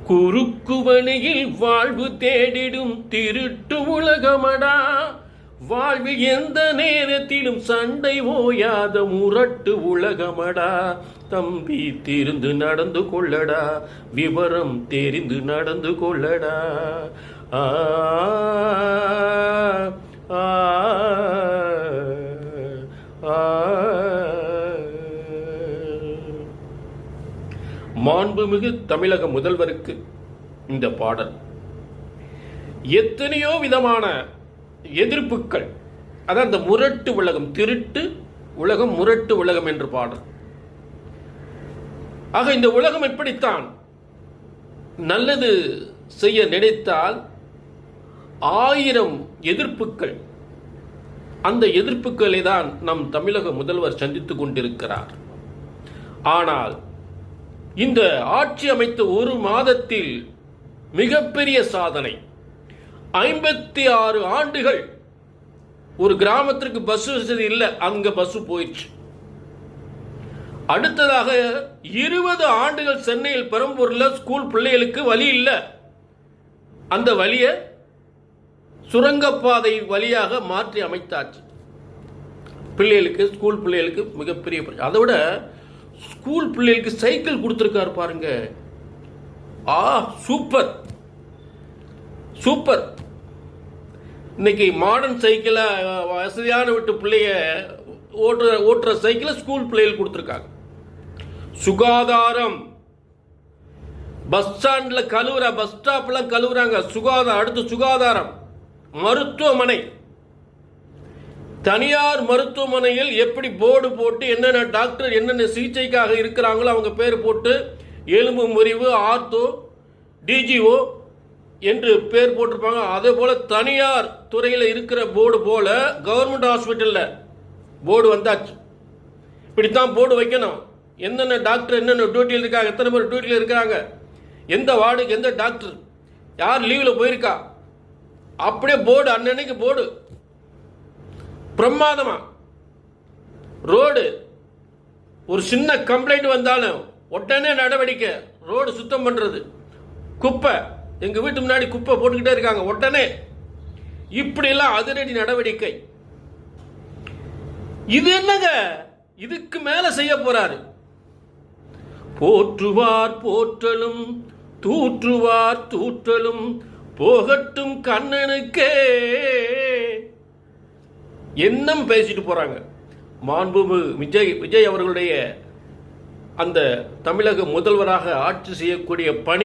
குறுக்கு வழியில் வாழ்வு தேடிடும் திருட்டு உலகமடா. வாழ்வில் எந்த நேரத்திலும் சண்டை ஓயாத முரட்டு உலகமடா. தம்பி திருந்து நடந்து கொள்ளடா, விவரம் தெரிந்து நடந்து கொள்ளடா. ஆ ஆ ஆ மாண்புமிகு தமிழக முதல்வருக்கு இந்த பாடல். எத்தனையோ விதமான எதிர்ப்புகள், அதான் அந்த முரட்டு உலகம், திருட்டு உலகம், முரட்டு உலகம் என்று பாடல். ஆக இந்த உலகம் எப்படித்தான் நல்லது செய்ய நினைத்தால் 1000 எதிர்ப்புகள், அந்த எதிர்ப்புகளை தான் நம் தமிழக முதல்வர் சந்தித்துக் கொண்டிருக்கிறார். ஆனால் இந்த ஆட்சி அமைத்த ஒரு மாதத்தில் மிகப்பெரிய சாதனை. 56 ஆண்டுகள் ஒரு கிராமத்திற்கு பஸ் வசதி இல்லை, அங்க பஸ் போயிடுச்சு. அடுத்ததாக 20 ஆண்டுகள் சென்னையில் பெரம்பூர்ல ஸ்கூல் பிள்ளைகளுக்கு வழி இல்லை, அந்த வழியை சுரங்கப்பாதை வழியாக மாற்றி அமைத்தாச்சு. பிள்ளைகளுக்கு, ஸ்கூல் பிள்ளைகளுக்கு மிகப்பெரிய பிரச்சனை. அதை விட ஸ்கூல் பிள்ளைகளுக்கு சைக்கிள் கொடுத்திருக்காரு பாருங்க. Super super. இன்னைக்கு மாடர்ன் சைக்கிள, வசதியான விட்டு பிள்ளைய ஓட்டுற சைக்கிளை ஸ்கூல் பிள்ளைகள் கொடுத்திருக்காங்க. சுகாதாரம், பஸ் ஸ்டாண்ட்ல கழுவுற, பஸ் ஸ்டாப்ல கழுவுறாங்க. சுகாதாரம். அடுத்து சுகாதாரம், மருத்துவமனை, தனியார் மருத்துவமனையில் எப்படி போர்டு போட்டு என்னென்ன டாக்டர் என்னென்ன சிகிச்சைக்காக இருக்கிறாங்களோ அவங்க பேர் போட்டு எலும்பு முறிவு, ஆர்த்தோ, டிஜிஓ என்று பேர் போட்டிருப்பாங்க. அதே போல தனியார் துறையில் இருக்கிற போர்டு போல கவர்மெண்ட் ஹாஸ்பிட்டல்ல போர்டு வந்தாச்சு. இப்படித்தான் போர்டு வைக்கணும். என்னென்ன டாக்டர் என்னென்ன டியூட்டியில் இருக்காங்க, எத்தனை பேர் டியூட்டியில் இருக்கிறாங்க, எந்த வார்டுக்கு எந்த டாக்டர், யார் லீவில் போயிருக்கா, அப்படியே போர்டு, அன்னன்னைக்கு போர்டு பிரமாதமா. ரோடு, ஒரு சின்ன கம்ப்ளைண்ட் வந்தாலும் உடனே நடவடிக்கை. ரோடு சுத்தம் பண்றது, குப்பை, எங்க வீட்டு முன்னாடி குப்பை போட்டுக்கிட்டே இருக்காங்க, உடனே. இப்படி எல்லாம் அதிரடி நடவடிக்கை. இது என்னங்க, இதுக்கு மேல செய்ய போறாரு. போற்றுவார் போற்றலும், தூற்றுவார் தூற்றலும், போகட்டும் கண்ணனுக்கே என்னம் பேசிட்டு போறாங்க. மாண்புமிகு விஜய் அவர்களுடைய அந்த தமிழக முதல்வராக ஆட்சி செய்யக்கூடிய பணி